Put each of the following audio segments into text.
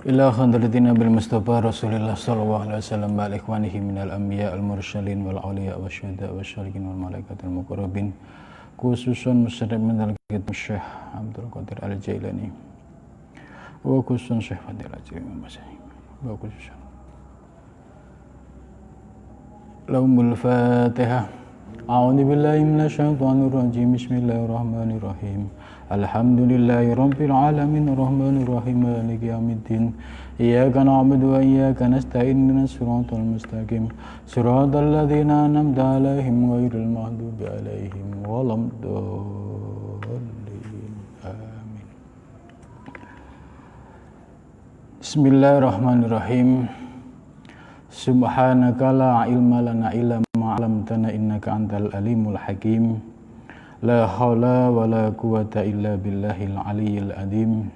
Ila khadratina bil Mustafa Rasulillah sallallahu alaihi wasallam wa ikhwanihi minal anbiya al mursalin wal awliya wasyuhada wasyarikin wal malaikatil muqarrabin khususan musnad min al-kitab Syekh Abdul Qadir Al-Jailani wa khususan Syekh Fadil Al-Jailani wa khususan Lahumul Fatihah. A'udzu billahi minasy syaithanir rajim. Bismillahirrahmanirrahim. Alhamdulillahi rabbil alamin arrahmanir rahim maliki yaumiddin. Iyyaka na'budu wa iyyaka nasta'in ihdinas siratal mustaqim. Siratal ladzina an'amta 'alaihim ghairil maghdubi 'alaihim waladdallin. Amin. Bismillahirrahmanirrahim. Subhanaka la ilma lana illa ma 'allamtana innaka antal alimul hakim. La haula wala quwata illa billahil aliyyil azim.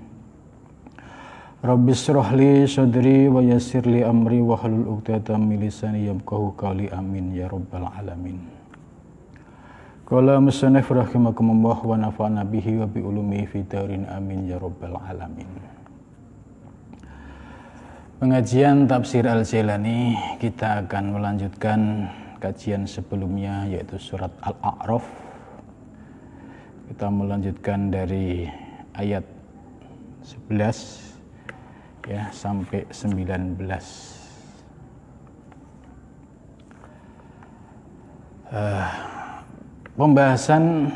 Rabbis shrah li sadri wa yassir li amri wa hlul 'uqdatam min lisani yafqahu qawli. Amin ya rabbal alamin. Qala musannif rahimakumullah wa nafa'ana bihi wa bi ulumihi fid darin. Amin ya rabbal alamin. Pengajian Tafsir Al-Jailani, kita akan melanjutkan kajian sebelumnya yaitu surat Al-A'raf. Kita melanjutkan dari ayat 11 ya sampai 19. Pembahasan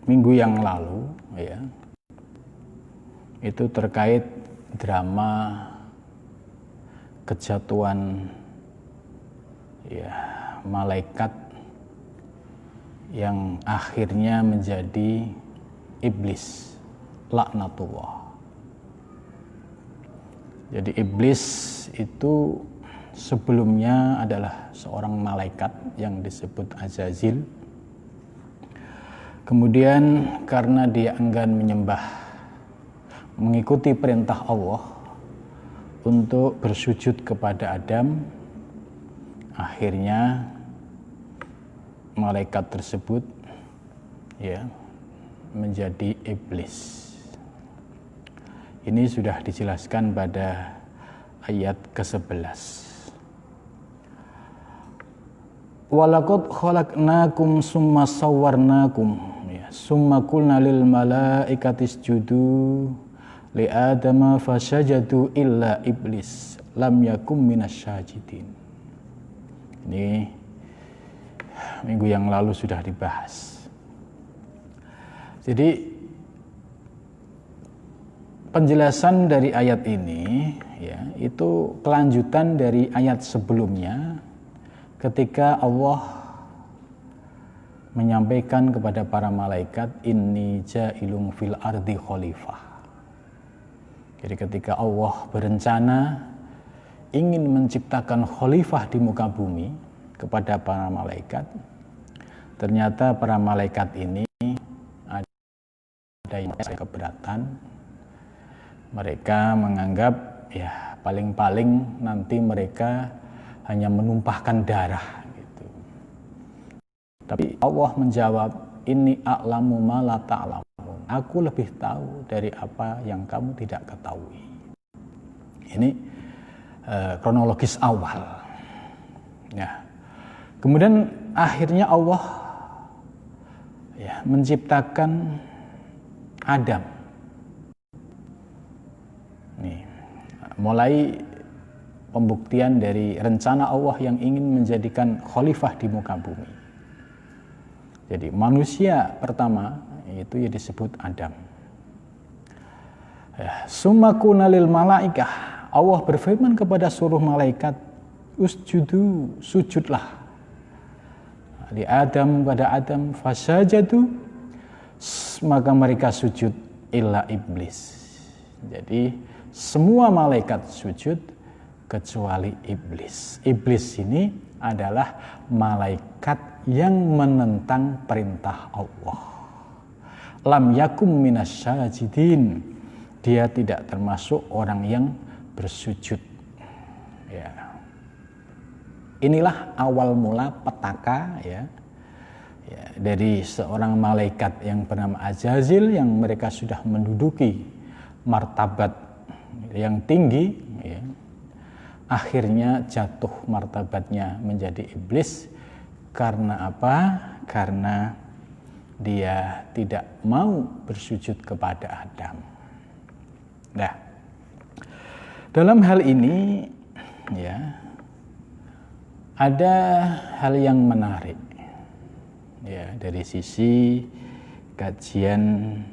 minggu yang lalu ya itu terkait drama kejatuhan ya malaikat yang akhirnya menjadi iblis, laknatullah. Jadi iblis itu sebelumnya adalah seorang malaikat yang disebut Azazil. Kemudian karena dia enggan mengikuti perintah Allah untuk bersujud kepada Adam, akhirnya malaikat tersebut ya menjadi iblis. Ini sudah dijelaskan pada ayat ke-11. Walaqad khalaqnakum summa sawwarnakum ya summa qulna lil malaikati isjudu li adama fasajadu illa iblis lam yakum minasyajidin. Ini minggu yang lalu sudah dibahas. Jadi penjelasan dari ayat ini ya itu kelanjutan dari ayat sebelumnya ketika Allah menyampaikan kepada para malaikat inni ja'ilun fil ardi khalifah. Jadi ketika Allah berencana ingin menciptakan khalifah di muka bumi kepada para malaikat, ternyata para malaikat ini ada yang keberatan. Mereka menganggap ya paling-paling nanti mereka hanya menumpahkan darah gitu. Tapi Allah menjawab, inni a'lamu ma la ta'lamun. Aku lebih tahu dari apa yang kamu tidak ketahui. Ini kronologis awal. Ya. Kemudian akhirnya Allah ya menciptakan Adam. Nih, mulai pembuktian dari rencana Allah yang ingin menjadikan khalifah di muka bumi. Jadi manusia pertama itu ya disebut Adam. Ya, summa qulna lil malaikah, Allah berfirman kepada seluruh malaikat, usjudu, sujudlah. Di Adam pada Adam, fasajadu, maka mereka sujud illa iblis. Jadi semua malaikat sujud kecuali iblis. Iblis ini adalah malaikat yang menentang perintah Allah. Lam yakum minasyajidin, dia tidak termasuk orang yang bersujud. Ya. Inilah awal mula petaka ya dari seorang malaikat yang bernama Azazil yang mereka sudah menduduki martabat yang tinggi, ya, akhirnya jatuh martabatnya menjadi iblis. Karena apa? Karena dia tidak mau bersujud kepada Adam. Nah, dalam hal ini ya ada hal yang menarik ya dari sisi kajian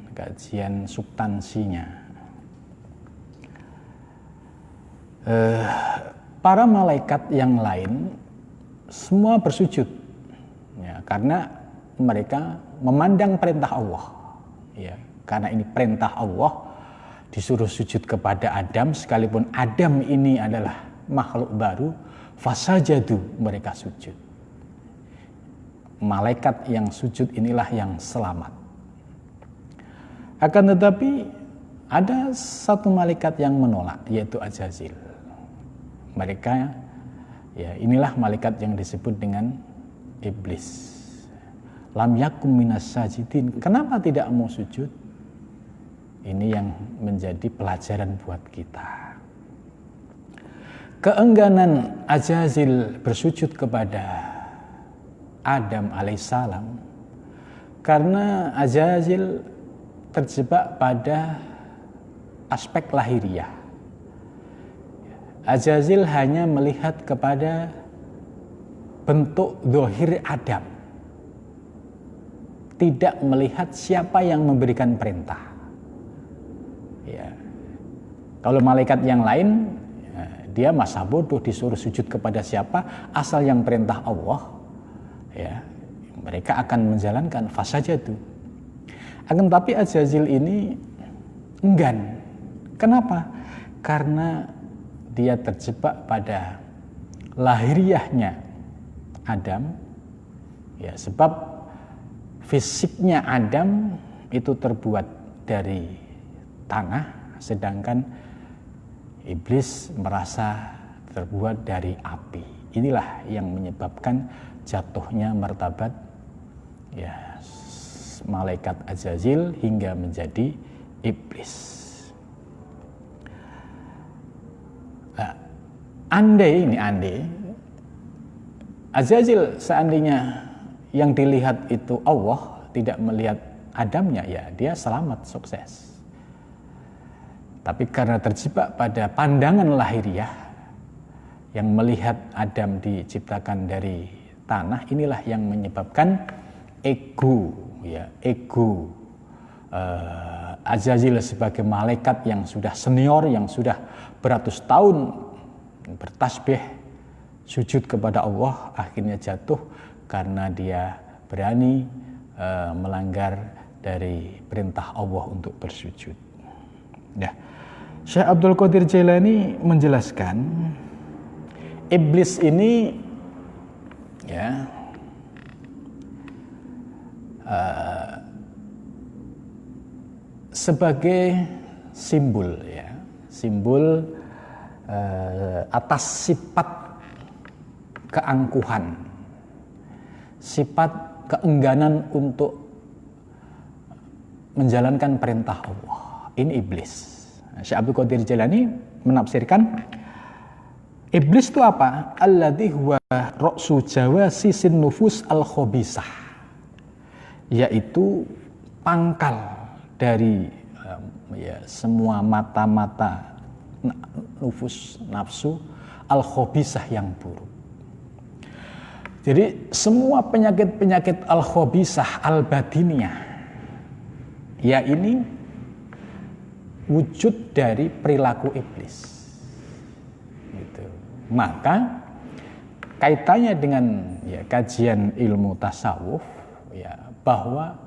substansinya. Para malaikat yang lain semua bersujud ya, karena mereka memandang perintah Allah ya, karena ini perintah Allah disuruh sujud kepada Adam, sekalipun Adam ini adalah makhluk baru, fasajadu, mereka sujud. Malaikat yang sujud inilah yang selamat. Akan tetapi ada satu malaikat yang menolak, yaitu Azazil. Mereka ya, inilah malaikat yang disebut dengan iblis. Lam yakum minas sajidin. Kenapa tidak mau sujud? Ini yang menjadi pelajaran buat kita. Keengganan Azazil bersujud kepada Adam alaihissalam karena Azazil terjebak pada aspek lahiriah. Azazil hanya melihat kepada bentuk zahir Adam, tidak melihat siapa yang memberikan perintah. Ya. Kalau malaikat yang lain, ya, dia masa bodoh disuruh sujud kepada siapa, asal yang perintah Allah, ya, mereka akan menjalankan fasajadu. Akan tapi Azazil ini enggan. Kenapa? Karena dia terjebak pada lahiriahnya Adam, ya, sebab fisiknya Adam itu terbuat dari tanah, sedangkan iblis merasa terbuat dari api. Inilah yang menyebabkan jatuhnya martabat ya malaikat Azazil hingga menjadi iblis. Nah, andai Azazil seandainya yang dilihat itu Allah, tidak melihat Adamnya, ya dia selamat, sukses. Tapi karena terjebak pada pandangan lahiriah yang melihat Adam diciptakan dari tanah, inilah yang menyebabkan ego Azazil sebagai malaikat yang sudah senior, yang sudah beratus tahun bertasbih sujud kepada Allah, akhirnya jatuh karena dia berani melanggar dari perintah Allah untuk bersujud. Ya, Syekh Abdul Qadir Jailani menjelaskan iblis ini ya sebagai simbol atas sifat keangkuhan, sifat keengganan untuk menjalankan perintah Allah. Ini iblis. Syekh Abdul Qadir Jailani menafsirkan iblis itu apa? Alladzi huwa ra'su jawasisin nufus al-khabisah, yaitu pangkal dari semua mata-mata nufus, nafsu al-khabisah yang buruk. Jadi semua penyakit-penyakit al-khabisah al-batiniyah, ya ini wujud dari perilaku iblis. Gitu. Maka kaitannya dengan kajian ilmu tasawuf, bahwa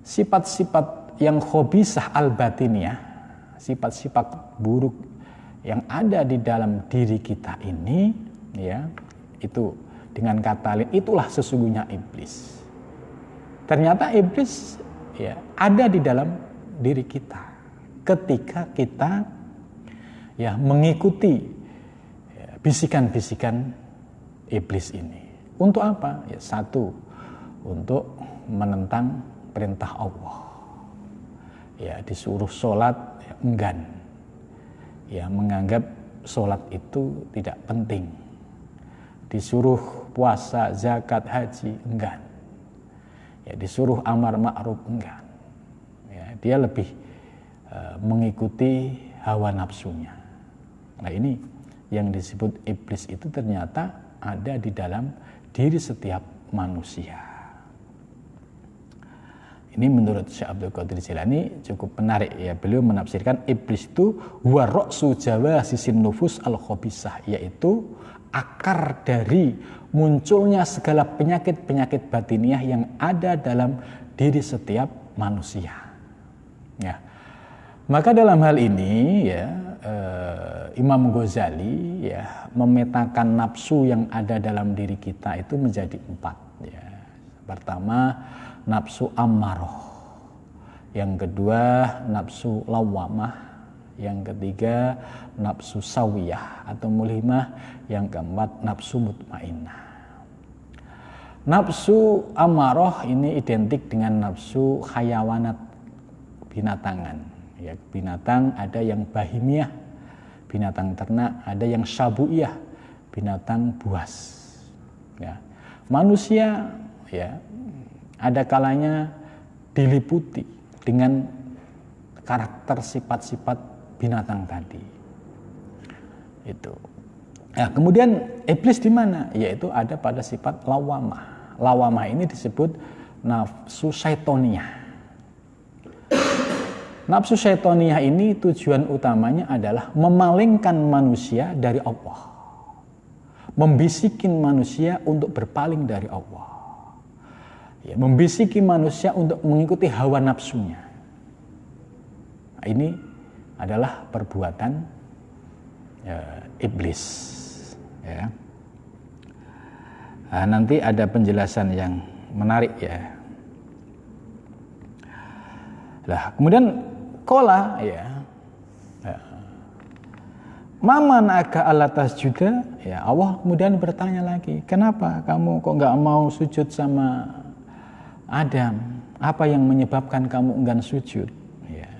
sifat-sifat yang khabisah al-batiniyah, sifat-sifat buruk yang ada di dalam diri kita ini, itu dengan kata lain itulah sesungguhnya iblis. Ternyata iblis ada di dalam diri kita ketika kita mengikuti bisikan-bisikan iblis ini. Untuk apa? Satu, untuk menentang perintah Allah. Disuruh sholat enggan, ya menganggap sholat itu tidak penting. Disuruh puasa, zakat, haji, enggan. Ya, disuruh amar ma'ruf, enggan. Ya, dia lebih mengikuti hawa nafsunya. Nah, ini yang disebut iblis itu ternyata ada di dalam diri setiap manusia. Ini menurut Syekh Abdul Qadir Jilani cukup menarik ya. Beliau menafsirkan iblis itu huwa ra'su jawasisin nufus al-khabisah, yaitu akar dari munculnya segala penyakit-penyakit batiniah yang ada dalam diri setiap manusia. Ya. Maka dalam hal ini ya Imam Ghazali ya memetakan nafsu yang ada dalam diri kita itu menjadi 4 ya. Pertama, nafsu ammaroh. Yang kedua, nafsu lawamah. Yang ketiga, nafsu sawiyah atau mulhimah. Yang keempat, nafsu mutmainnah. Nafsu ammaroh ini identik dengan nafsu hayawanat, binatangan. Ya, binatang ada yang bahimiah, binatang ternak, ada yang syabuiyah, binatang buas. Ya. Manusia ya ada kalanya diliputi dengan karakter sifat-sifat binatang tadi. Itu. Nah, kemudian iblis di mana? Yaitu ada pada sifat lawamah. Lawamah ini disebut nafsu syaitoniyah. Nafsu syaitoniyah ini tujuan utamanya adalah memalingkan manusia dari Allah. Membisikin manusia untuk berpaling dari Allah. Ya, membisiki manusia untuk mengikuti hawa nafsunya. Nah, ini adalah perbuatan iblis. Ya. Nah, nanti ada penjelasan yang menarik ya. Lah, kemudian kola ya. Maman aga alatas juga ya. Allah kemudian bertanya lagi, kenapa kamu kok nggak mau sujud sama Adam? Apa yang menyebabkan kamu enggan sujud? Ya.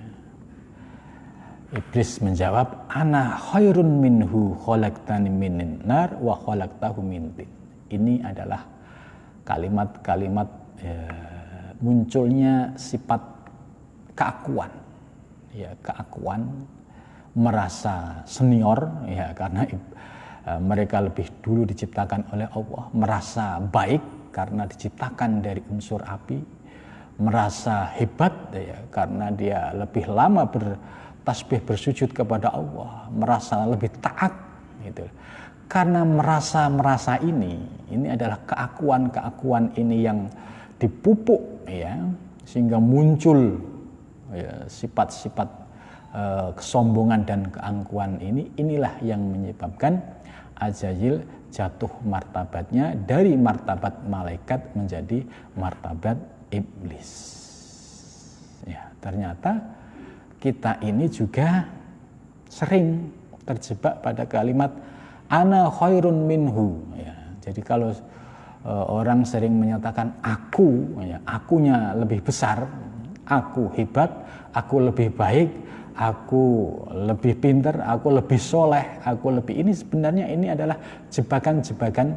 Iblis menjawab, ana khairun minhu khalaqtani min nar wa khalaqtahu min tin. Ini adalah kalimat-kalimat munculnya sifat keakuan. Ya, keakuan, merasa senior ya, karena mereka lebih dulu diciptakan oleh Allah, merasa baik karena diciptakan dari unsur api, merasa hebat ya, karena dia lebih lama bertasbih bersujud kepada Allah, merasa lebih taat gitu. Karena merasa ini adalah keakuan ini yang dipupuk ya, sehingga muncul ya, sifat-sifat kesombongan dan keangkuhan inilah yang menyebabkan Azazil jatuh martabatnya dari martabat malaikat menjadi martabat iblis. Ya, ternyata kita ini juga sering terjebak pada kalimat ana khairun minhu ya. Jadi kalau orang sering menyatakan aku ya, akunya lebih besar, aku hebat, aku lebih baik, aku lebih pintar, aku lebih soleh, aku lebih ini, sebenarnya ini adalah jebakan-jebakan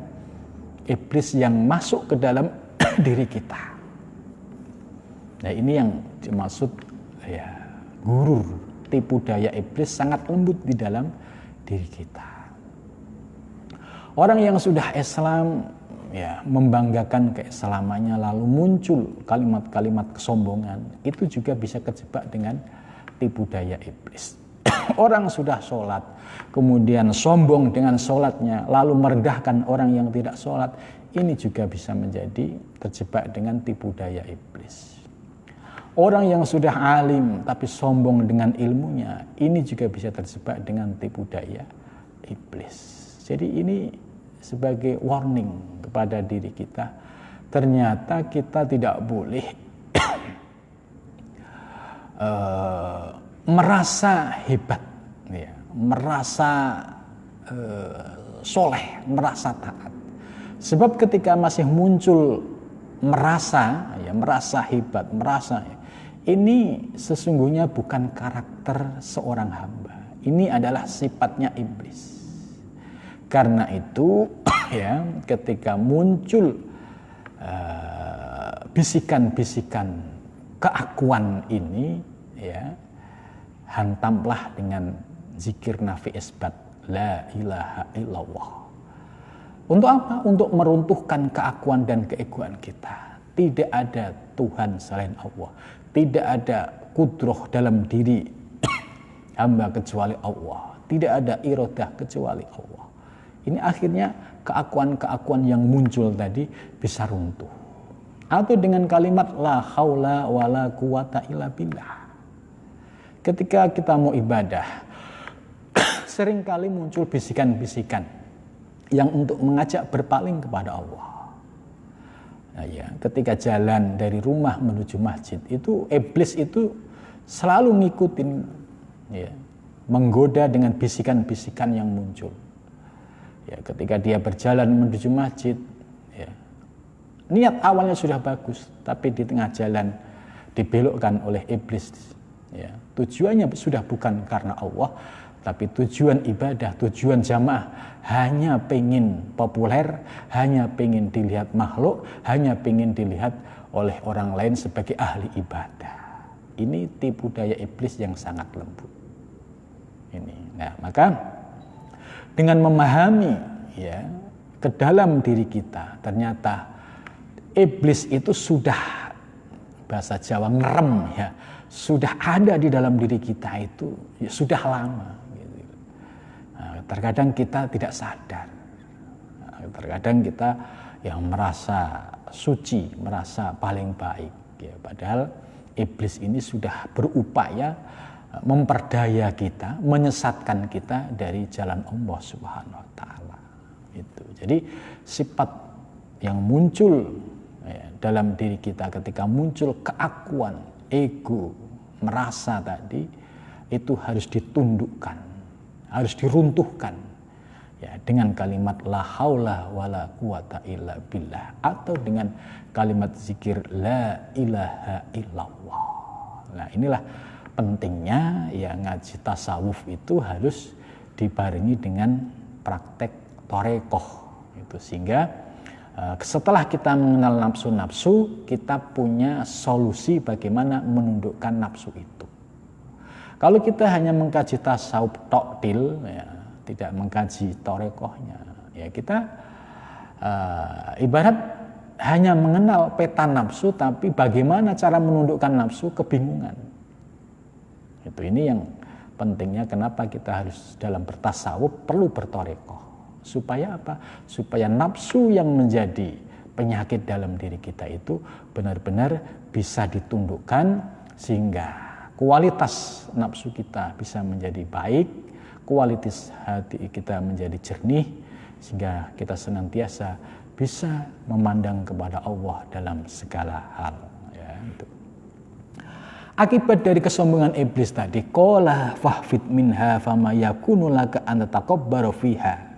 iblis yang masuk ke dalam diri kita. Nah, ini yang dimaksud ya, gurur, tipu daya iblis sangat lembut di dalam diri kita. Orang yang sudah Islam ya, membanggakan keislamannya lalu muncul kalimat-kalimat kesombongan, itu juga bisa kejebak dengan tipu daya iblis. Orang sudah sholat kemudian sombong dengan sholatnya lalu merendahkan orang yang tidak sholat, ini juga bisa menjadi terjebak dengan tipu daya iblis. Orang yang sudah alim tapi sombong dengan ilmunya, ini juga bisa terjebak dengan tipu daya iblis. Jadi ini sebagai warning kepada diri kita, ternyata kita tidak boleh merasa hebat, ya, merasa soleh, merasa taat. Sebab ketika masih muncul merasa hebat, merasa ini sesungguhnya bukan karakter seorang hamba. Ini adalah sifatnya iblis. Karena itu ya, ketika muncul bisikan-bisikan keakuan ini, ya, hantamlah dengan zikir nafi isbat la ilaha illallah. Untuk apa? Untuk meruntuhkan keakuan dan keegoan kita. Tidak ada Tuhan selain Allah. Tidak ada kudroh dalam diri hamba kecuali Allah. Tidak ada iradah kecuali Allah. Ini akhirnya keakuan-keakuan yang muncul tadi bisa runtuh. Atau dengan kalimat la haula wala quwata illa billah. Ketika kita mau ibadah, seringkali muncul bisikan-bisikan yang untuk mengajak berpaling kepada Allah. Nah, ya, ketika jalan dari rumah menuju masjid itu iblis itu selalu ngikutin, ya, menggoda dengan bisikan-bisikan yang muncul. Ya, ketika dia berjalan menuju masjid, ya, niat awalnya sudah bagus, tapi di tengah jalan dibelokkan oleh iblis. Ya, tujuannya sudah bukan karena Allah, tapi tujuan ibadah, tujuan jamaah hanya pengen populer, hanya pengen dilihat makhluk, hanya pengen dilihat oleh orang lain sebagai ahli ibadah. Ini tipu daya iblis yang sangat lembut. Ini. Nah, maka dengan memahami, ya, ke dalam diri kita, ternyata iblis itu sudah, bahasa Jawa, ngerem, ya, sudah ada di dalam diri kita itu, ya, sudah lama. Terkadang kita tidak sadar, terkadang kita yang merasa suci, merasa paling baik, ya, padahal iblis ini sudah berupaya memperdaya kita, menyesatkan kita dari jalan Allah Subhanahu wa taala. Itu. Jadi sifat yang muncul, ya, dalam diri kita ketika muncul keakuan, ego, merasa tadi, itu harus ditundukkan, harus diruntuhkan, ya, dengan kalimat la haula wala quwata illa billah, atau dengan kalimat zikir la ilaha illallah. Nah, inilah pentingnya, ya, ngaji tasawuf itu harus dibarengi dengan praktek torekoh itu, sehingga setelah kita mengenal nafsu-nafsu, kita punya solusi bagaimana menundukkan nafsu itu. Kalau kita hanya mengkaji tasawuf tokdil, ya, tidak mengkaji torekohnya, ya, kita ibarat hanya mengenal peta nafsu, tapi bagaimana cara menundukkan nafsu, kebingungan. Itu, ini yang pentingnya kenapa kita harus dalam bertasawuf perlu bertorekoh. Supaya apa? Supaya nafsu yang menjadi penyakit dalam diri kita itu benar-benar bisa ditundukkan, sehingga kualitas nafsu kita bisa menjadi baik, kualitas hati kita menjadi jernih, sehingga kita senantiasa bisa memandang kepada Allah dalam segala hal. Ya, itu. Akibat dari kesombongan iblis tadi, qala fahfid minha fama yakunu laka an tatakabbaru fiha.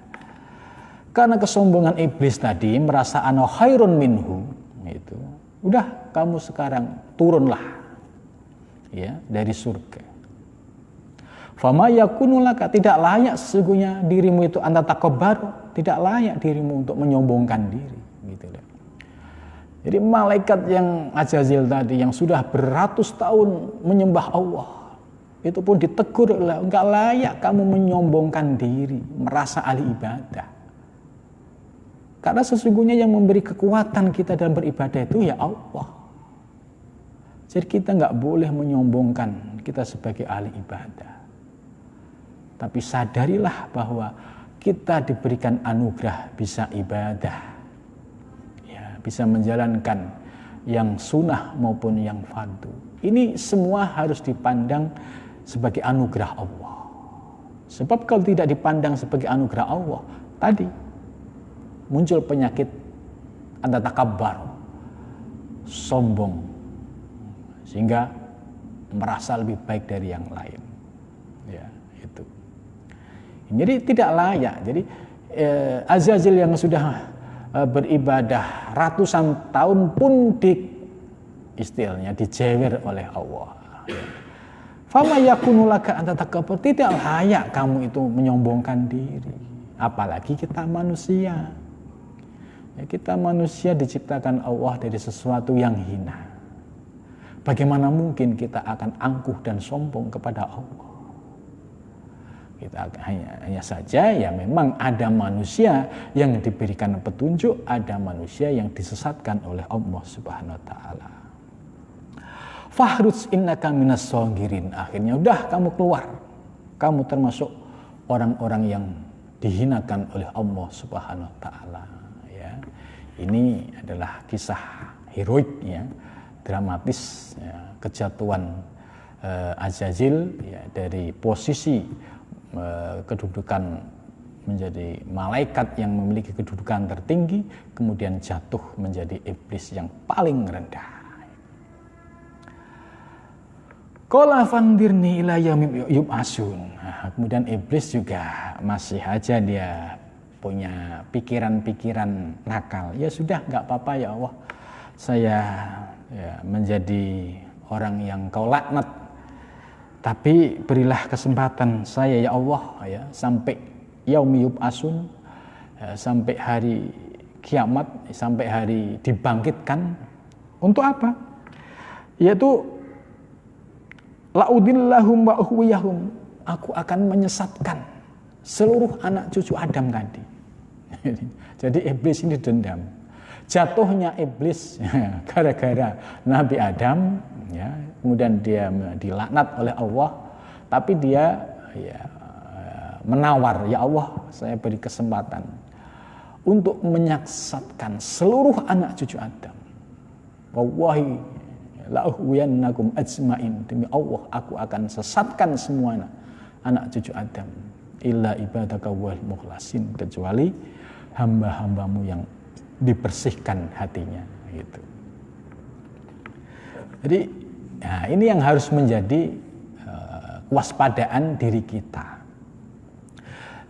Karena kesombongan iblis tadi merasa ana khairun minhu, itu. Udah, kamu sekarang turunlah, ya, dari surga. Fama yakunu laka, tidak layak sesungguhnya dirimu itu anta takabbar, tidak layak dirimu untuk menyombongkan diri, gitu loh. Jadi malaikat yang Azazil tadi, yang sudah beratus tahun menyembah Allah, itu pun ditegur, enggak layak kamu menyombongkan diri, merasa ahli ibadah. Karena sesungguhnya yang memberi kekuatan kita dalam beribadah itu ya Allah. Jadi kita nggak boleh menyombongkan kita sebagai ahli ibadah. Tapi sadarilah bahwa kita diberikan anugerah bisa ibadah, ya, bisa menjalankan yang sunnah maupun yang fardu. Ini semua harus dipandang sebagai anugerah Allah. Sebab kalau tidak dipandang sebagai anugerah Allah, tadi muncul penyakit anta takabbar, sombong, sehingga merasa lebih baik dari yang lain. Ya, itu. Jadi tidak layak. Jadi Azazil yang sudah beribadah ratusan tahun pun istilahnya dijewer oleh Allah. Ya. Fama yakunu laka an tatakabbar, tidak layak kamu itu menyombongkan diri. Apalagi kita manusia. Ya, kita manusia diciptakan Allah dari sesuatu yang hina. Bagaimana mungkin kita akan angkuh dan sombong kepada Allah? Kita hanya saja ya memang ada manusia yang diberikan petunjuk, ada manusia yang disesatkan oleh Allah Subhanahu wa taala. Fahruz innaka minas shaghirin. Akhirnya udah kamu keluar. Kamu termasuk orang-orang yang dihinakan oleh Allah Subhanahu wa taala, ya. Ini adalah kisah heroik, ya, dramatis, ya, kejatuhan Azazil, ya, dari posisi kedudukan menjadi malaikat yang memiliki kedudukan tertinggi, kemudian jatuh menjadi iblis yang paling rendah. Qala fandirni ila yaumil yub'atsun. Nah, kemudian iblis juga masih aja dia punya pikiran-pikiran nakal. Ya sudah, enggak apa-apa ya Allah. Saya ya menjadi orang yang kau laknat. Tapi berilah kesempatan saya ya Allah, ya, sampai yaumil yub'atsun, ya, sampai hari kiamat, sampai hari dibangkitkan. Untuk apa? Yaitu la'udillahum wa uhwiyahum, aku akan menyesatkan seluruh anak cucu Adam tadi. Jadi iblis ini dendam. Jatuhnya iblis gara-gara Nabi Adam, ya, kemudian dia dilaknat oleh Allah, tapi dia ya menawar, ya Allah, saya beri kesempatan untuk menyesatkan seluruh anak cucu Adam. Wallahi la'uhwiyannakum ajmain, demi Allah aku akan sesatkan semua anak cucu Adam, illa ibadaka wal mukhlasin, kecuali hamba-hambamu yang dibersihkan hatinya, gitu. Jadi ya, ini yang harus menjadi kewaspadaan diri kita.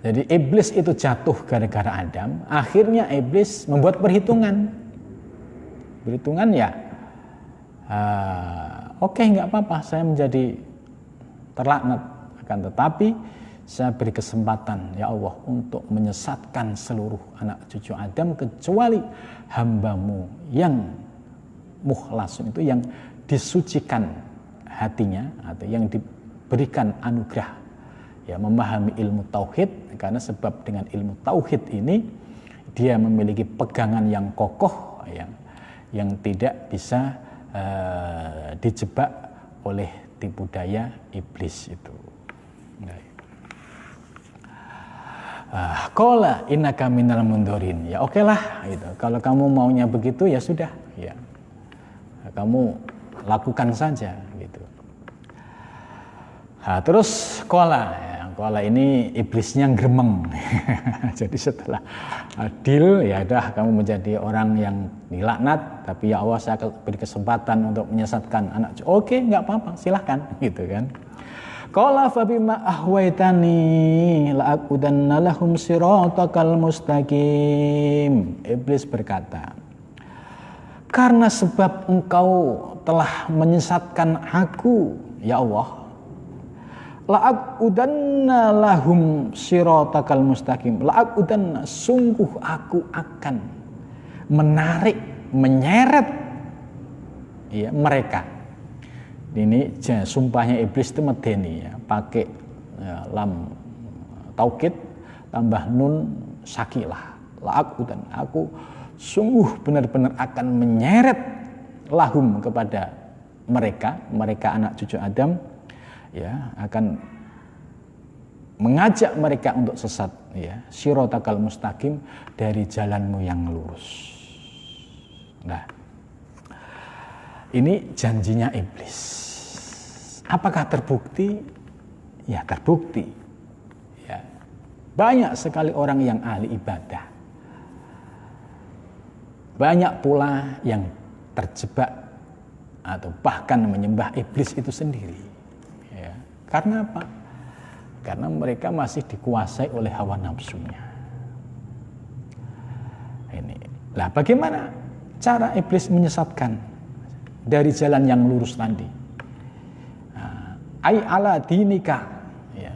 Jadi iblis itu jatuh gara-gara Adam, akhirnya iblis membuat perhitungan ya, oke, nggak apa-apa, saya menjadi terlaknat, akan tetapi saya beri kesempatan ya Allah untuk menyesatkan seluruh anak cucu Adam kecuali hambamu yang mukhlasun, itu yang disucikan hatinya atau yang diberikan anugerah, ya, memahami ilmu tauhid, karena sebab dengan ilmu tauhid ini dia memiliki pegangan yang kokoh, yang tidak bisa dijebak oleh tipu daya iblis itu. Qala innaka minal mundurin. Ya oke lah, gitu. Kalau kamu maunya begitu ya sudah, ya. Kamu lakukan saja, gitu. Terus qala ini iblisnya gremeng. Jadi setelah deal, ya udah kamu menjadi orang yang dilaknat, tapi ya Allah saya beri kesempatan untuk menyesatkan anak. Oke, enggak apa-apa, silahkan, gitu kan. Qala fa bima ahwaitani la'aqudanna lahum siratakal mustaqim. Iblis berkata, karena sebab engkau telah menyesatkan aku, ya Allah, la'aqudanna lahum siratakal mustaqim. La'aqudanna, sungguh aku akan menarik, menyeret, ya, mereka. Ini sumpahnya iblis itu medeni, ya, pakai lam taukid tambah nun sakilah. La'aqudan, aku sungguh benar-benar akan menyeret lahum kepada mereka anak cucu Adam, ya, akan mengajak mereka untuk sesat, ya, siratakal mustaqim, dari jalanmu yang lurus. Nah, ini janjinya iblis. Apakah terbukti? Ya terbukti. Ya. Banyak sekali orang yang ahli ibadah. Banyak pula yang terjebak atau bahkan menyembah iblis itu sendiri. Ya. Karena apa? Karena mereka masih dikuasai oleh hawa nafsunya. Ini. Lah bagaimana cara iblis menyesatkan dari jalan yang lurus tadi? ai ala dinika. Ya.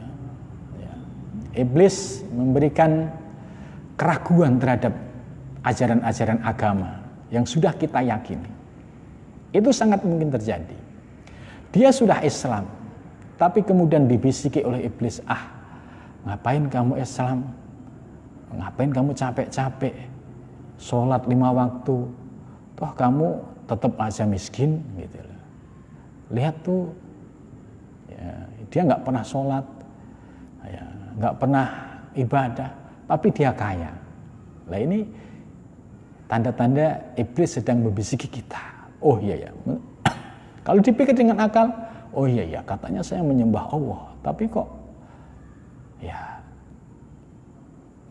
Iblis memberikan keraguan terhadap ajaran-ajaran agama yang sudah kita yakini. Itu sangat mungkin terjadi. Dia sudah Islam, tapi kemudian dibisiki oleh iblis, ngapain kamu Islam? Ngapain kamu capek-capek sholat 5 waktu? Toh kamu tetap aja miskin gitu. Lihat tuh, ya, dia nggak pernah sholat, ya, nggak pernah ibadah, tapi dia kaya. Nah ini tanda-tanda iblis sedang membisiki kita. Oh iya ya, kalau dipikir dengan akal, oh iya ya, katanya saya menyembah Allah, tapi kok ya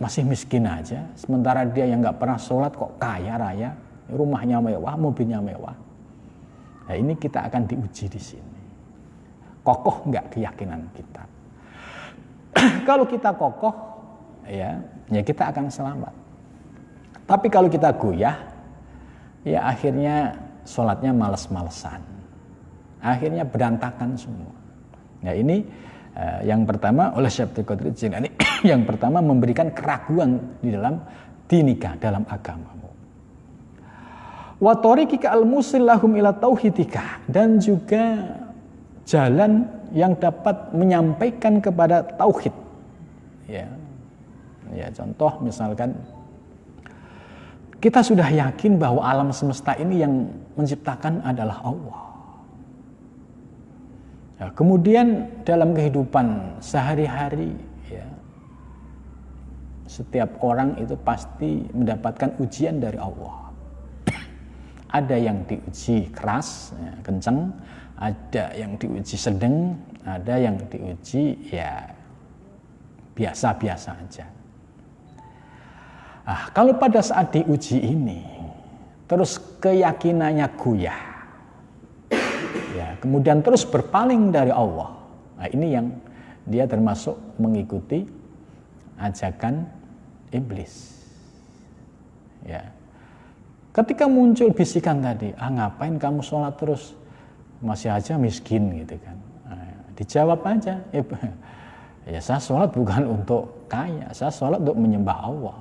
masih miskin aja. Sementara dia yang nggak pernah sholat kok kaya raya, rumahnya mewah, mobilnya mewah. Nah ini kita akan diuji di sini. Kokoh nggak keyakinan kita? Kalau kita kokoh, ya kita akan selamat. Tapi kalau kita goyah, ya akhirnya sholatnya males-malesan. Akhirnya berantakan semua. Nah ini yang pertama oleh Syekh Abdul Qadir Jilani, yang pertama memberikan keraguan di dalam dinika, dalam agamamu. Wa tariqika al-musil lahum ila tauhidika, dan juga jalan yang dapat menyampaikan kepada tauhid. Ya contoh misalkan kita sudah yakin bahwa alam semesta ini yang menciptakan adalah Allah. Ya, kemudian dalam kehidupan sehari-hari, ya, setiap orang itu pasti mendapatkan ujian dari Allah. Ada yang diuji keras, ya, kenceng, ada yang diuji sedang, ada yang diuji ya biasa-biasa aja. Kalau pada saat diuji ini, terus keyakinannya goyah, ya, kemudian terus berpaling dari Allah, nah ini yang dia termasuk mengikuti ajakan iblis. Ya. Ketika muncul bisikan tadi, ngapain kamu sholat terus, masih aja miskin gitu kan. Dijawab aja, ya saya sholat bukan untuk kaya, saya sholat untuk menyembah Allah.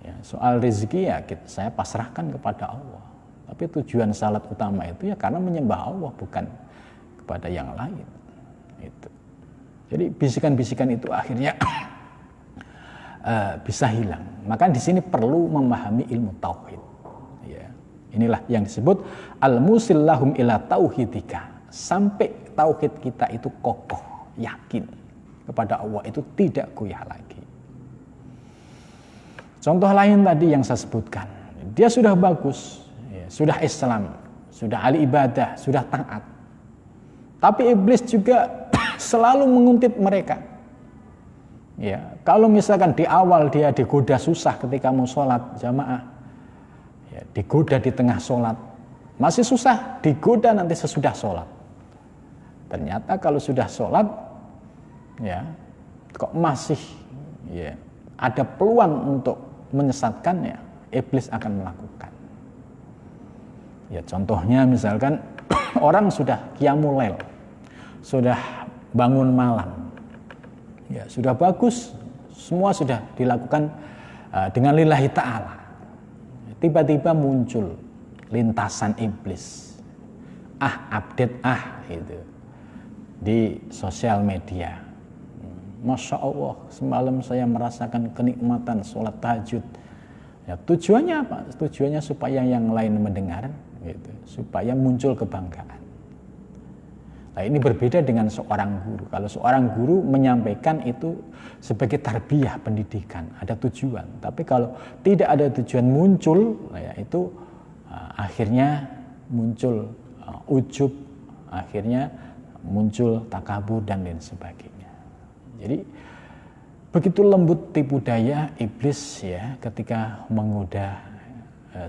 Ya, soal rezeki ya saya pasrahkan kepada Allah. Tapi tujuan salat utama itu ya karena menyembah Allah, bukan kepada yang lain. Itu. Jadi bisikan-bisikan itu akhirnya bisa hilang. Maka di sini perlu memahami ilmu tauhid. Ya. Inilah yang disebut al-musil lahum ila tauhidika. Sampai tauhid kita itu kokoh, yakin kepada Allah, itu tidak goyah lagi. Contoh lain tadi yang saya sebutkan, dia sudah bagus, ya, sudah Islam, sudah ahli ibadah, sudah taat. Tapi iblis juga selalu menguntit mereka. Ya, kalau misalkan di awal dia digoda susah ketika mau sholat jamaah, ya, digoda di tengah sholat, masih susah, digoda nanti sesudah sholat. Ternyata kalau sudah sholat, ya, kok masih ya, ada peluang untuk menyesatkannya, iblis akan melakukan. Ya contohnya misalkan orang sudah qiyamul lail, sudah bangun malam, ya sudah bagus, semua sudah dilakukan dengan lillahi ta'ala. Tiba-tiba muncul lintasan iblis, update gitu di sosial media. Masya Allah, semalam saya merasakan kenikmatan sholat tahajud. Ya, tujuannya apa? Tujuannya supaya yang lain mendengar, gitu, supaya muncul kebanggaan. Nah ini berbeda dengan seorang guru. Kalau seorang guru menyampaikan itu sebagai tarbiyah pendidikan, ada tujuan. Tapi kalau tidak ada tujuan muncul, ya itu akhirnya muncul ujub, akhirnya muncul takabur dan lain sebagainya. Jadi begitu lembut tipu daya iblis ya ketika menggoda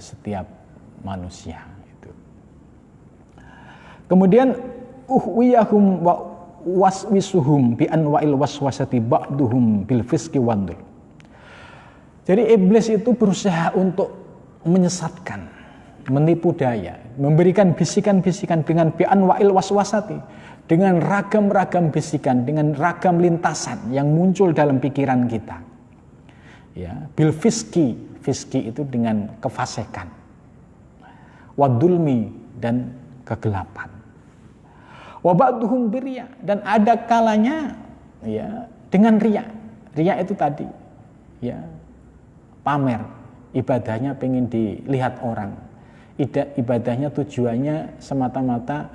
setiap manusia itu. Kemudian uhwiyahum wa waswisuhum bi anwa'il waswasati ba'duhum bil fisqi wandul. Jadi iblis itu berusaha untuk menyesatkan, menipu daya, memberikan bisikan-bisikan dengan bi anwa'il waswasati, dengan ragam-ragam bisikan, dengan ragam lintasan yang muncul dalam pikiran kita. Ya, bil fiski itu dengan kefasikan, wadulmi dan kegelapan, wabaduhum birya, dan ada kalanya ya dengan riya itu tadi ya, pamer ibadahnya pengen dilihat orang, ibadahnya tujuannya semata-mata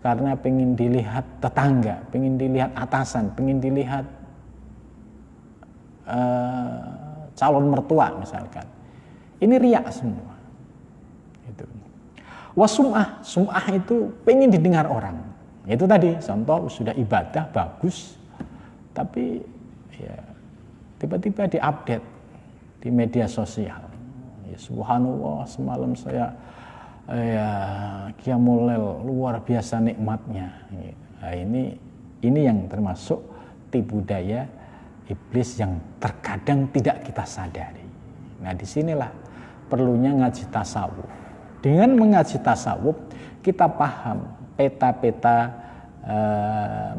karena pengen dilihat tetangga, pengen dilihat atasan, pengen dilihat calon mertua misalkan. Ini riya semua. Itu. Sum'ah itu pengen didengar orang. Itu tadi contoh sudah ibadah bagus, tapi ya tiba-tiba diupdate di media sosial. Ya, subhanallah, semalam saya qiyamul lail, luar biasa nikmatnya. Nah, ini yang termasuk tipu daya iblis yang terkadang tidak kita sadari. Nah, disinilah perlunya ngaji tasawuf. Dengan mengaji tasawuf, kita paham peta-peta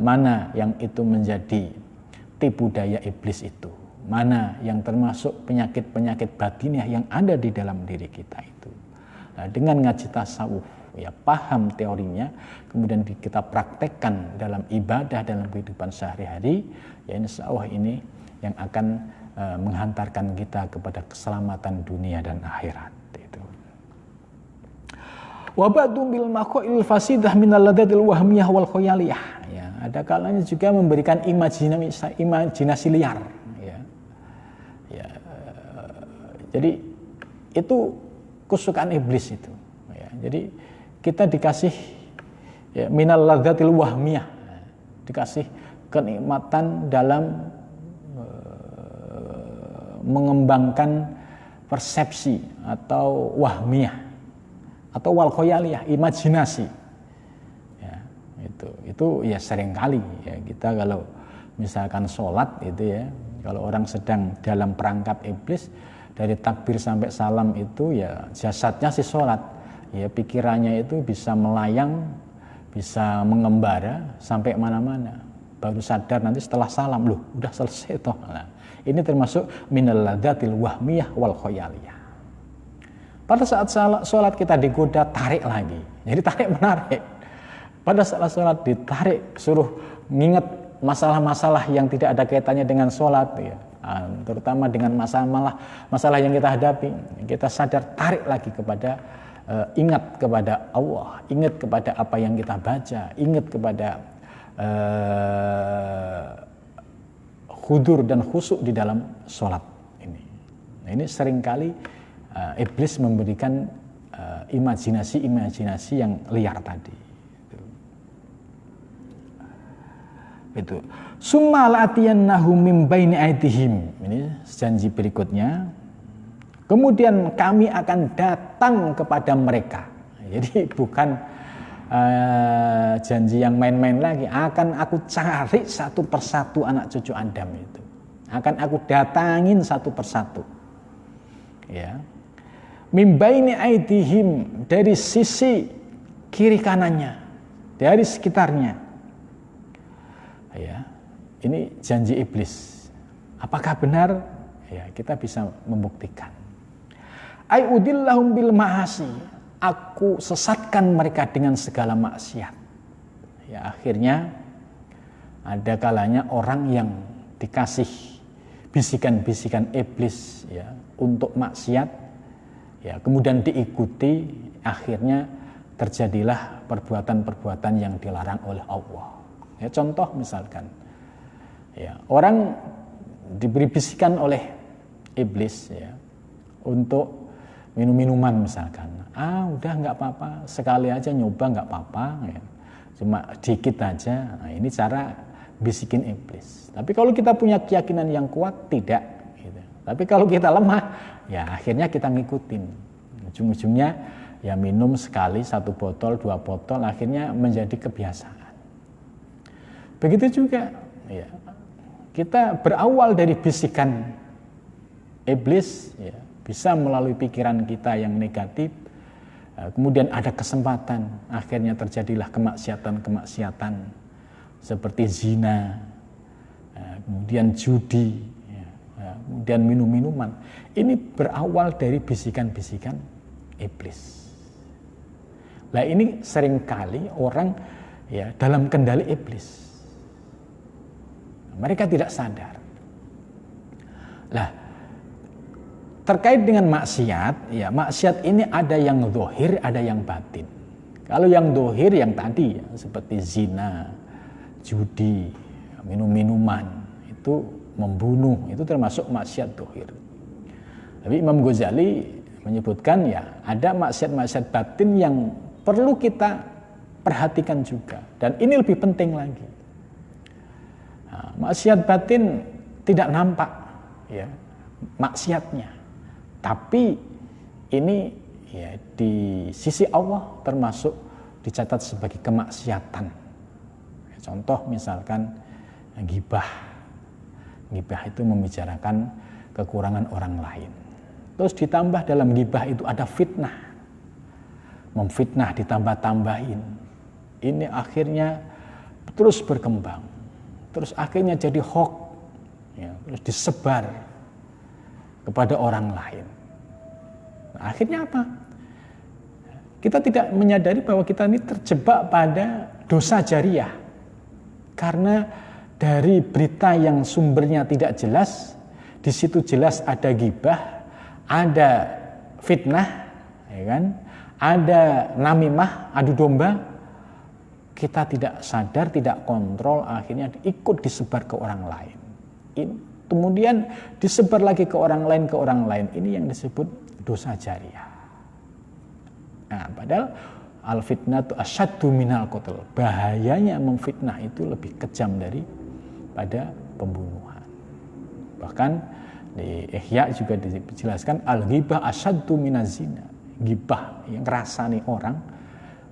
mana yang itu menjadi tipu daya iblis itu, mana yang termasuk penyakit-penyakit batiniah yang ada di dalam diri kita itu. Nah, dengan ngaji tasawuf, ya paham teorinya, kemudian kita praktekkan dalam ibadah, dalam kehidupan sehari-hari, ya insya Allah ini yang akan menghantarkan kita kepada keselamatan dunia dan akhirat. Itu. Wabadu bil maqail fasidah minal ladatil wahmiyah wal khayaliyah. Ya, ada kalanya juga memberikan imajinasi liar. Ya, jadi itu kesukaan iblis itu. Ya, jadi kita dikasih ya, minal ladatil wahmiyah, dikasih kenikmatan dalam mengembangkan persepsi atau wahmiyah atau wal khayaliyah, imajinasi. Ya, itu ya seringkali ya kita kalau misalkan sholat itu ya, kalau orang sedang dalam perangkap iblis, dari takbir sampai salam itu ya jasadnya sih sholat, ya pikirannya itu bisa melayang, bisa mengembara sampai mana-mana, baru sadar nanti setelah salam, loh udah selesai toh. Nah, ini termasuk minal ladatil wahmiyah wal khayaliyah. Pada saat sholat kita digoda, tarik lagi, jadi tarik menarik. Pada saat sholat ditarik, suruh nginget masalah-masalah yang tidak ada kaitannya dengan sholat ya. Terutama dengan masalah yang kita hadapi, kita sadar, tarik lagi kepada ingat kepada Allah, ingat kepada apa yang kita baca, ingat kepada hudur dan khusyuk di dalam sholat ini. Nah, ini seringkali iblis memberikan imajinasi yang liar tadi. Itu. Summa la'atiyannahum min baini aydihim. Ini janji berikutnya. Kemudian kami akan datang kepada mereka. Jadi bukan janji yang main-main lagi. Akan aku cari satu persatu anak cucu Adam itu. Akan aku datangin satu persatu. Ya. Min baini aydihim, dari sisi kiri kanannya, dari sekitarnya. Ya. Ini janji iblis. Apakah benar? Ya, kita bisa membuktikan. Ai udillahum bil ma'asi, aku sesatkan mereka dengan segala maksiat. Ya, akhirnya ada kalanya orang yang dikasih bisikan-bisikan iblis ya untuk maksiat, ya kemudian diikuti, akhirnya terjadilah perbuatan-perbuatan yang dilarang oleh Allah. Ya, contoh misalkan, ya orang diberi bisikan oleh iblis ya untuk minum-minuman misalkan, udah nggak apa-apa, sekali aja nyoba nggak apa-apa, ya. Cuma dikit aja. Nah, ini cara bisikin iblis. Tapi kalau kita punya keyakinan yang kuat, tidak. Gitu. Tapi kalau kita lemah, ya akhirnya kita ngikutin. Ujung-ujungnya ya minum sekali 1 botol, 2 botol, akhirnya menjadi kebiasaan. Begitu juga, ya kita berawal dari bisikan iblis, ya bisa melalui pikiran kita yang negatif, kemudian ada kesempatan, akhirnya terjadilah kemaksiatan-kemaksiatan seperti zina, kemudian judi, kemudian minum-minuman. Ini berawal dari bisikan-bisikan iblis. Nah ini seringkali orang ya dalam kendali iblis. Mereka tidak sadar. Lah terkait dengan maksiat, ya maksiat ini ada yang zahir, ada yang batin. Kalau yang zahir yang tadi ya, seperti zina, judi, minum-minuman, itu membunuh, itu termasuk maksiat zahir. Tapi Imam Ghazali menyebutkan ya ada maksiat-maksiat batin yang perlu kita perhatikan juga, dan ini lebih penting lagi. Nah, maksiat batin tidak nampak ya maksiatnya. Tapi ini ya di sisi Allah termasuk dicatat sebagai kemaksiatan. Contoh misalkan ghibah. Ghibah itu membicarakan kekurangan orang lain. Terus ditambah dalam ghibah itu ada fitnah. Memfitnah ditambah-tambahin. Ini akhirnya terus berkembang. Terus akhirnya jadi hoax. Ya, terus disebar kepada orang lain. Nah, akhirnya apa? Kita tidak menyadari bahwa kita ini terjebak pada dosa jariah. Karena dari berita yang sumbernya tidak jelas, di situ jelas ada ghibah, ada fitnah, ya kan? Ada namimah, adu domba. Kita tidak sadar, tidak kontrol, akhirnya ikut disebar ke orang lain. Kemudian disebar lagi ke orang lain. Ini yang disebut dosa jariah. Nah, padahal al-fitnatu asyaddu minal qatl. Bahayanya memfitnah itu lebih kejam daripada pembunuhan. Bahkan di Ihya juga dijelaskan al-ghibah asyaddu minaz zina. Ghibah yang ngerasani orang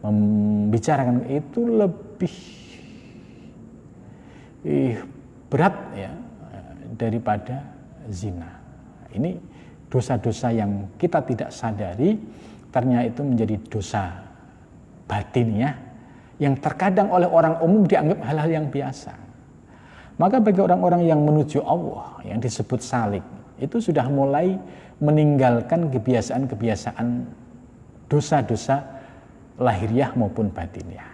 membicarakan itu lebih berat ya daripada zina. Ini dosa-dosa yang kita tidak sadari ternyata itu menjadi dosa batin ya, yang terkadang oleh orang umum dianggap hal-hal yang biasa. Maka bagi orang-orang yang menuju Allah yang disebut salik, itu sudah mulai meninggalkan kebiasaan-kebiasaan dosa-dosa lahiriah maupun batinnya.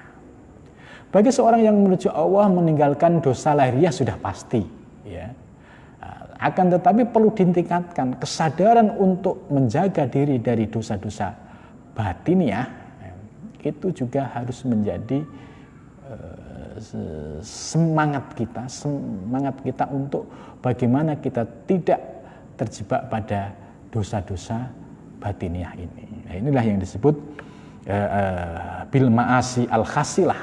Bagi seorang yang menuju Allah meninggalkan dosa lahiriah sudah pasti ya. Akan tetapi perlu ditingkatkan kesadaran untuk menjaga diri dari dosa-dosa batiniah, itu juga harus menjadi semangat kita untuk bagaimana kita tidak terjebak pada dosa-dosa batiniah ini. Nah, inilah yang disebut bil ma'asi al-khasilah,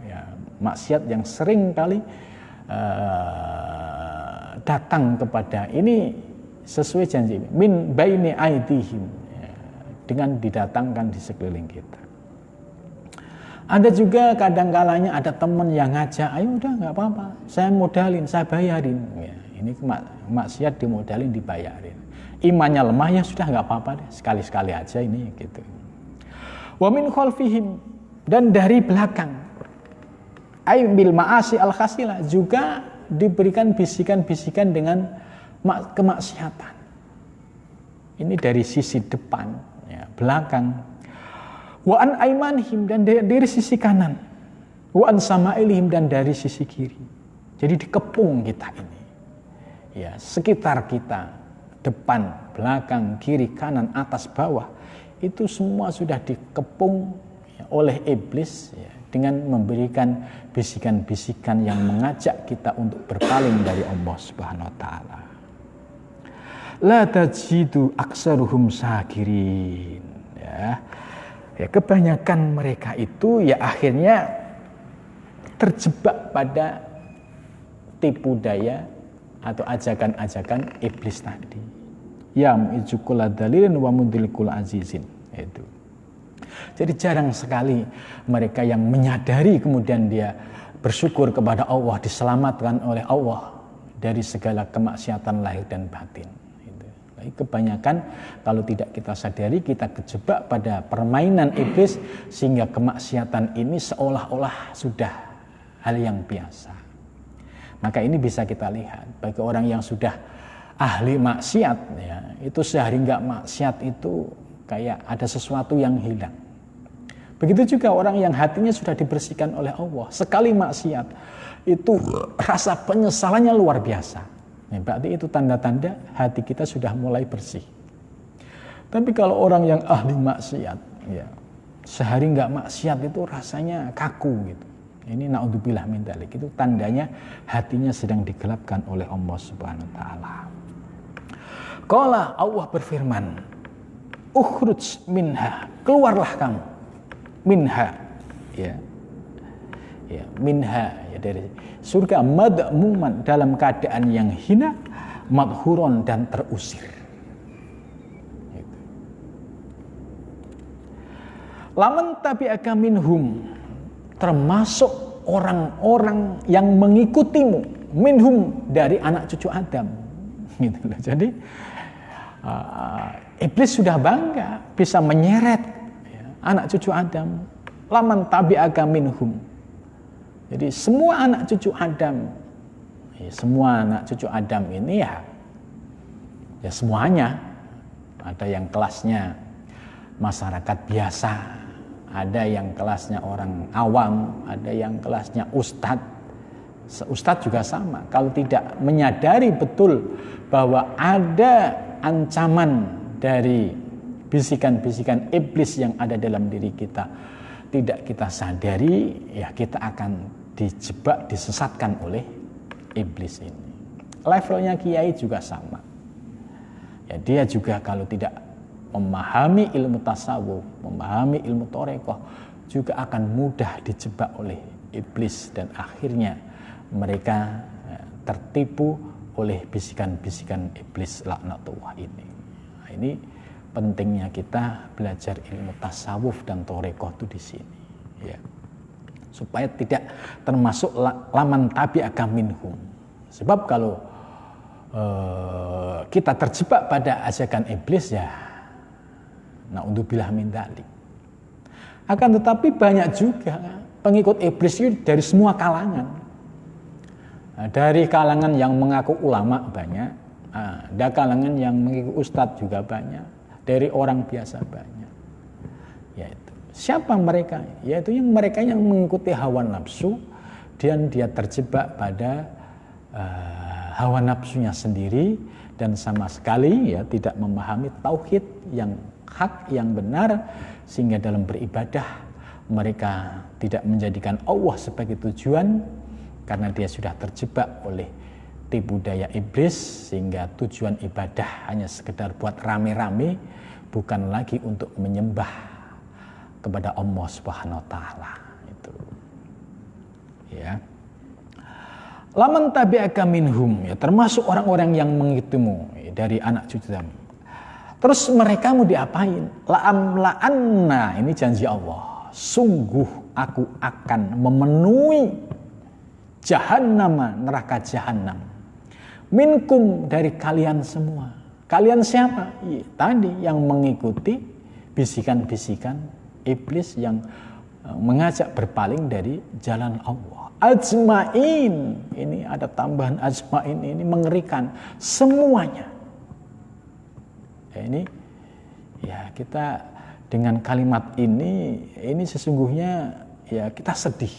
ya, maksiat yang sering kali datang kepada ini sesuai janji min baini aidihim, ya, dengan didatangkan di sekeliling kita. Ada juga kadang-kalanya ada teman yang ngajak, ayo udah nggak apa-apa, saya modalin, saya bayarin. Ya, ini maksiat dimodalin, dibayarin. Imannya lemah ya sudah nggak apa-apa deh, sekali-sekali aja ini gitu. Wa min khalfihim, dan dari belakang. Ay bil ma'asi al khasilah, juga diberikan bisikan-bisikan dengan kemaksiatan. Ini dari sisi depan, ya, belakang. Wa an aimanihim, dan dari sisi kanan. Wa an samailihim, dan dari sisi kiri. Jadi dikepung kita ini. Ya, sekitar kita, depan, belakang, kiri, kanan, atas, bawah, itu semua sudah dikepung ya, oleh iblis ya, dengan memberikan bisikan-bisikan yang mengajak kita untuk berpaling dari Allah Subhanahu wa taala. La tajidu aksaruhum syakirin. Ya, kebanyakan mereka itu ya akhirnya terjebak pada tipu daya atau ajakan-ajakan iblis tadi. Ya mu'izukul dalilin wa mudhilikul azizin. Itu. Jadi jarang sekali mereka yang menyadari kemudian dia bersyukur kepada Allah, diselamatkan oleh Allah dari segala kemaksiatan lahir dan batin. Tapi kebanyakan kalau tidak kita sadari, kita kejebak pada permainan iblis sehingga kemaksiatan ini seolah-olah sudah hal yang biasa. Maka ini bisa kita lihat bagi orang yang sudah ahli maksiat, ya, itu sehari nggak maksiat itu kayak ada sesuatu yang hilang. Begitu juga orang yang hatinya sudah dibersihkan oleh Allah, sekali maksiat itu rasa penyesalannya luar biasa. Nah, berarti itu tanda-tanda hati kita sudah mulai bersih. Tapi kalau orang yang ahli maksiat, ya, sehari nggak maksiat itu rasanya kaku gitu. Ini naudzubillah min dzalik, itu tandanya hatinya sedang digelapkan oleh Allah Subhanahu wa taala. Qala, Allah berfirman, ukhruj minha, keluarlah kamu. Minha, ya. Ya, minha, ya, dari surga, madmuman, dalam keadaan yang hina, madhuron, dan terusir. Gitu. Laman tabi'aka minhum, termasuk orang-orang yang mengikutimu, minhum, dari anak cucu Adam. Gitu loh. Jadi iblis sudah bangga bisa menyeret, ya, anak cucu Adam. Laman tabi'aka minhum. Jadi semua anak cucu Adam, ya, semua anak cucu Adam ini ya semuanya. Ada yang kelasnya masyarakat biasa, ada yang kelasnya orang awam, ada yang kelasnya ustadz. Ustadz juga sama. Kalau tidak menyadari betul bahwa ada ancaman dari bisikan-bisikan iblis yang ada dalam diri kita, tidak kita sadari, ya kita akan dijebak, disesatkan oleh iblis ini. Levelnya kiai juga sama. Ya, dia juga kalau tidak memahami ilmu tasawuf, memahami ilmu thariqah, juga akan mudah dijebak oleh iblis dan akhirnya mereka tertipu oleh bisikan-bisikan iblis laknatullah ini. Nah, ini pentingnya kita belajar ilmu tasawuf dan thariqah itu di sini, ya. Supaya tidak termasuk laman tabi'aka minhum. Sebab kalau kita terjebak pada ajakan iblis, ya naudzubillah min dzalik. Akan tetapi banyak juga pengikut iblis itu dari semua kalangan. Nah, dari kalangan yang mengaku ulama banyak, ada kalangan yang mengaku ustadz juga banyak, dari orang biasa banyak. Yaitu siapa mereka? Yaitu yang mereka yang mengikuti hawa nafsu dan dia terjebak pada hawa nafsunya sendiri dan sama sekali ya tidak memahami tauhid yang hak, yang benar, sehingga dalam beribadah mereka tidak menjadikan Allah sebagai tujuan karena dia sudah terjebak oleh tipu daya iblis, sehingga tujuan ibadah hanya sekedar buat rame-rame, bukan lagi untuk menyembah kepada Allah Subhanahu wa taala. Itu. Ya. Laman tabi'aka minhum, ya, termasuk orang-orang yang mengikutimu, ya, dari anak cucu kamu. Terus mereka mau diapain? La'amla'anna, ini janji Allah. Sungguh aku akan memenuhi jahannam, neraka jahanam. Minkum, dari kalian semua. Kalian siapa? Ya, tadi yang mengikuti bisikan-bisikan iblis yang mengajak berpaling dari jalan Allah. Ajmain, ini ada tambahan ajmain, ini mengerikan semuanya. Ya, ini ya kita dengan kalimat ini sesungguhnya ya kita sedih.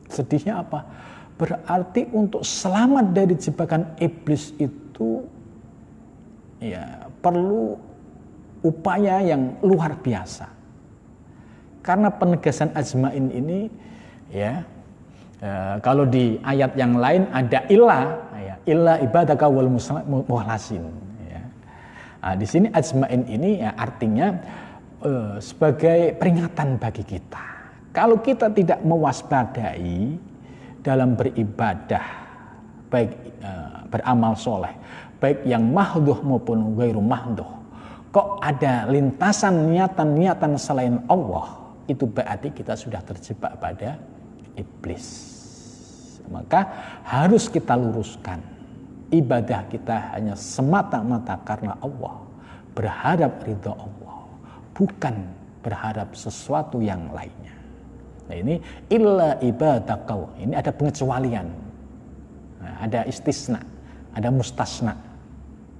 Sedihnya apa? Berarti untuk selamat dari jebakan iblis itu ya perlu upaya yang luar biasa. Karena penegasan ajmain ini ya, kalau di ayat yang lain ada illa ibadaka wal mukhlasin, ya. Nah, di sini ajmain ini ya artinya sebagai peringatan bagi kita. Kalau kita tidak mewaspadai dalam beribadah, baik beramal soleh, baik yang mahduh maupun ghairu mahduh, kok ada lintasan niatan-niatan selain Allah, itu berarti kita sudah terjebak pada iblis. Maka harus kita luruskan. Ibadah kita hanya semata-mata karena Allah, berharap ridha Allah, bukan berharap sesuatu yang lainnya. Nah, ini illa ibadakal. Ini ada pengecualian. Nah, ada istisna, ada mustasna.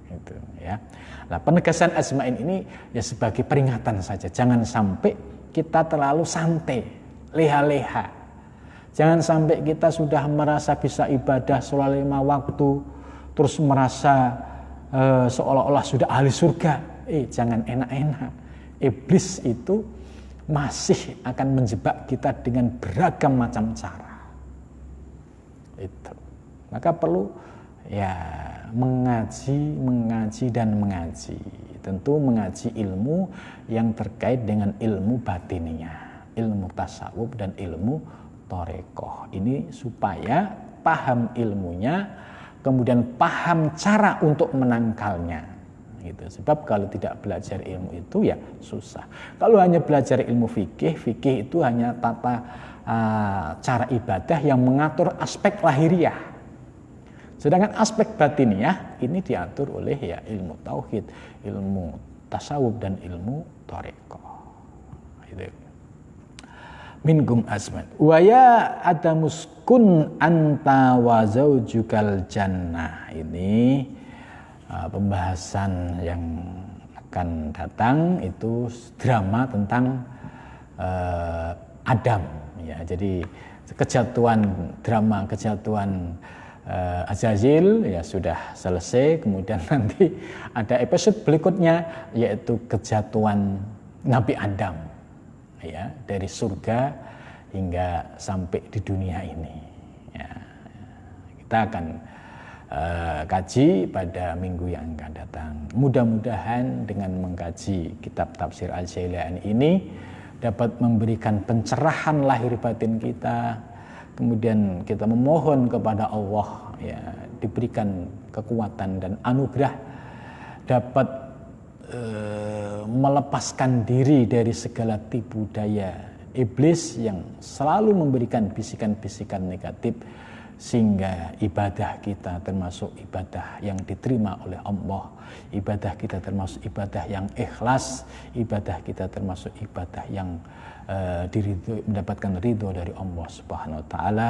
Gitu, ya. Nah, penegasan asma'in ini ya sebagai peringatan saja. Jangan sampai kita terlalu santai, leha-leha. Jangan sampai kita sudah merasa bisa ibadah sholat 5 waktu, terus merasa seolah-olah sudah ahli surga. Jangan enak-enak. Iblis itu masih akan menjebak kita dengan beragam macam cara. Itu. Maka perlu ya mengaji dan mengaji. Tentu mengaji ilmu yang terkait dengan ilmu batiniyah, ilmu tasawuf dan ilmu thariqah. Ini supaya paham ilmunya, kemudian paham cara untuk menangkalnya. Gitu. Sebab kalau tidak belajar ilmu itu ya susah. Kalau hanya belajar ilmu fikih itu hanya tata cara ibadah yang mengatur aspek lahiriah. Sedangkan aspek batiniyah ini diatur oleh ya ilmu tauhid, ilmu tasawuf dan ilmu thariqah. Gitu. Minkum asman. Wa ya adamuskun anta wa zaujukal jannah. Ini pembahasan yang akan datang itu drama tentang Adam ya. Jadi drama kejatuhan Azazil ya sudah selesai, kemudian nanti ada episode berikutnya yaitu kejatuhan Nabi Adam ya, dari surga hingga sampai di dunia ini ya. Kita akan kaji pada minggu yang akan datang. Mudah-mudahan dengan mengkaji kitab tafsir Al-Jailani ini dapat memberikan pencerahan lahir batin kita. Kemudian kita memohon kepada Allah ya diberikan kekuatan dan anugerah dapat melepaskan diri dari segala tipu daya iblis yang selalu memberikan bisikan-bisikan negatif, sehingga ibadah kita termasuk ibadah yang diterima oleh Allah, ibadah kita termasuk ibadah yang ikhlas, ibadah kita termasuk ibadah yang mendapatkan ridho dari Allah Subhanahu wa taala.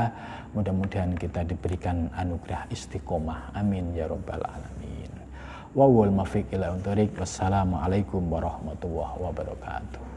Mudah-mudahan kita diberikan anugerah istiqomah. Amin ya rabbal alamin. Wa wal muwaffiq ila thoriq. Wassalamualaikum warahmatullahi wabarakatuh.